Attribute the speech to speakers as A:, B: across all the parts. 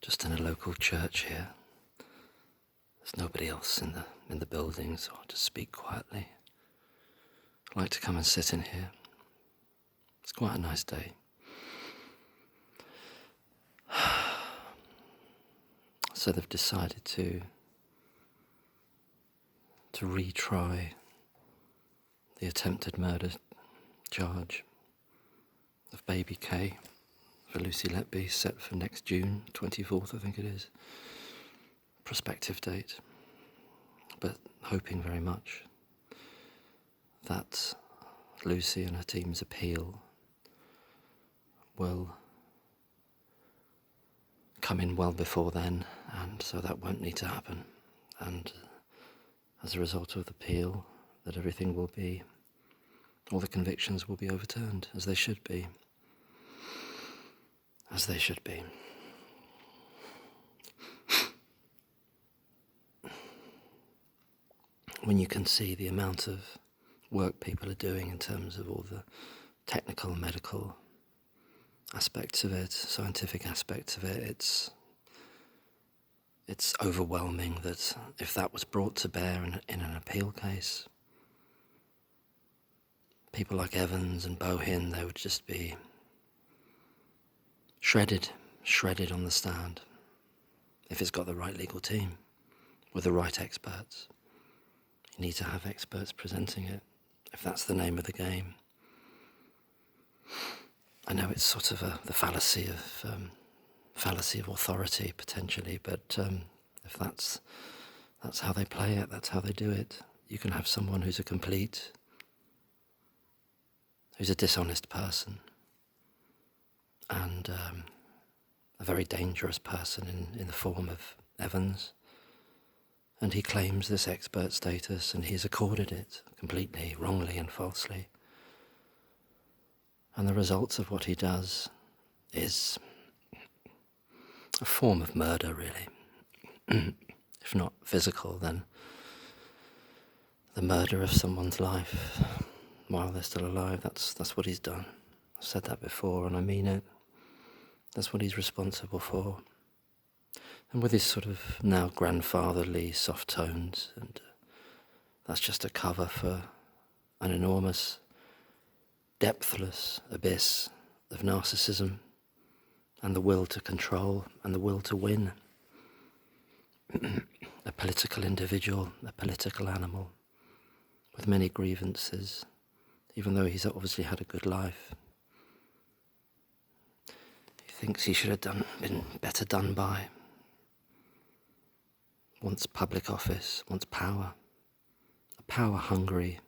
A: just in a local church here. There's nobody else in the building, so I'll just speak quietly. I'd like to come and sit in here. It's quite a nice day. So they've decided to retry the attempted murder charge of baby Kay for Lucy Letby, set for next June 24th, I think it is. Prospective date. But hoping very much that Lucy and her team's appeal will come in well before then, and so that won't need to happen. And as a result of the appeal, that everything will be, all the convictions will be overturned, as they should be. As they should be. When you can see the amount of work people are doing in terms of all the technical, medical aspects of it, scientific aspects of it, it's overwhelming that if that was brought to bear in an appeal case, people like Evans and Bohin, they would just be shredded on the stand if it's got the right legal team with the right experts. You need to have experts presenting it, if that's the name of the game. I know it's sort of the fallacy of authority potentially, but if that's how they play it, that's how they do it. You can have someone who's a dishonest person, and a very dangerous person in the form of Evans, and he claims this expert status, and he's accorded it completely wrongly and falsely. And the results of what he does is a form of murder, really. If not physical, then the murder of someone's life while they're still alive. That's what he's done. I've said that before, and I mean it. That's what he's responsible for. And with his sort of now grandfatherly soft tones, and that's just a cover for an enormous, depthless abyss of narcissism and the will to control and the will to win. A political individual, a political animal with many grievances, even though he's obviously had a good life. He thinks he should have been better done by. Wants public office, wants power. A power-hungry,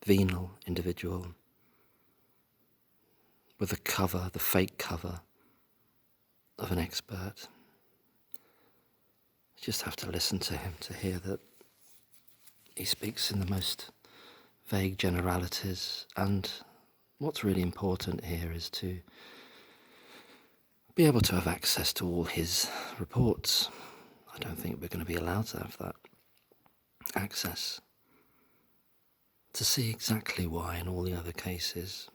A: venal individual with the fake cover of an expert. You just have to listen to him to hear that he speaks in the most vague generalities, and what's really important here is to be able to have access to all his reports. I don't think we're going to be allowed to have that access to see exactly why in all the other cases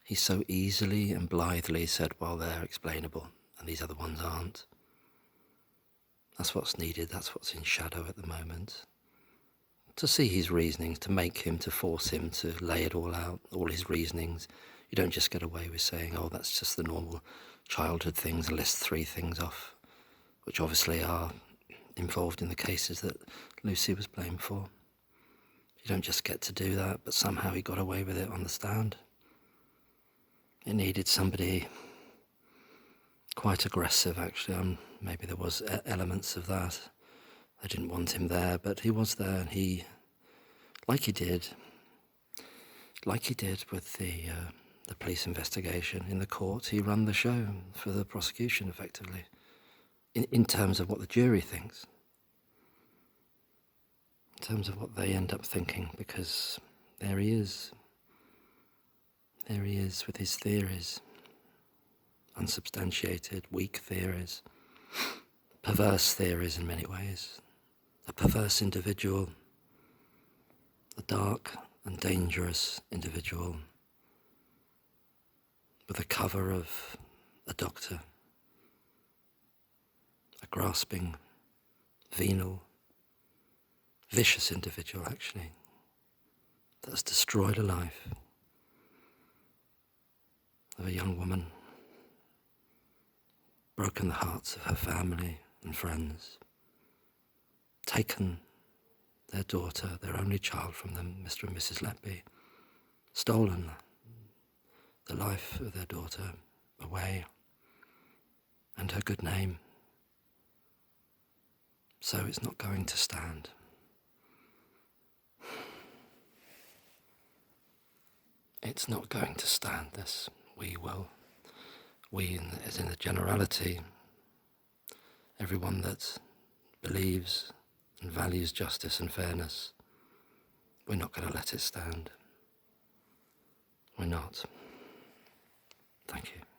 A: he so easily and blithely said, well, they're explainable and these other ones aren't. That's what's needed, that's what's in shadow at the moment. To see his reasonings, to force him to lay it all out, all his reasonings. You don't just get away with saying, oh, that's just the normal childhood things, list 3 things off, which obviously are involved in the cases that Lucy was blamed for. You don't just get to do that, but somehow he got away with it on the stand. It needed somebody quite aggressive, actually. Maybe there was elements of that. They didn't want him there, but he was there, and he, like he did with the police investigation in the court, he ran the show for the prosecution, effectively, in terms of what the jury thinks, in terms of what they end up thinking, because there he is with his theories, unsubstantiated, weak theories, perverse theories in many ways, a perverse individual, a dark and dangerous individual with the cover of a doctor, grasping, venal, vicious individual, actually, that has destroyed a life of a young woman, broken the hearts of her family and friends, taken their daughter, their only child from them, Mr. and Mrs. Letby, stolen the life of their daughter away and her good name. So it's not going to stand. It's not going to stand this. As in the generality, everyone that believes and values justice and fairness, we're not going to let it stand. We're not. Thank you.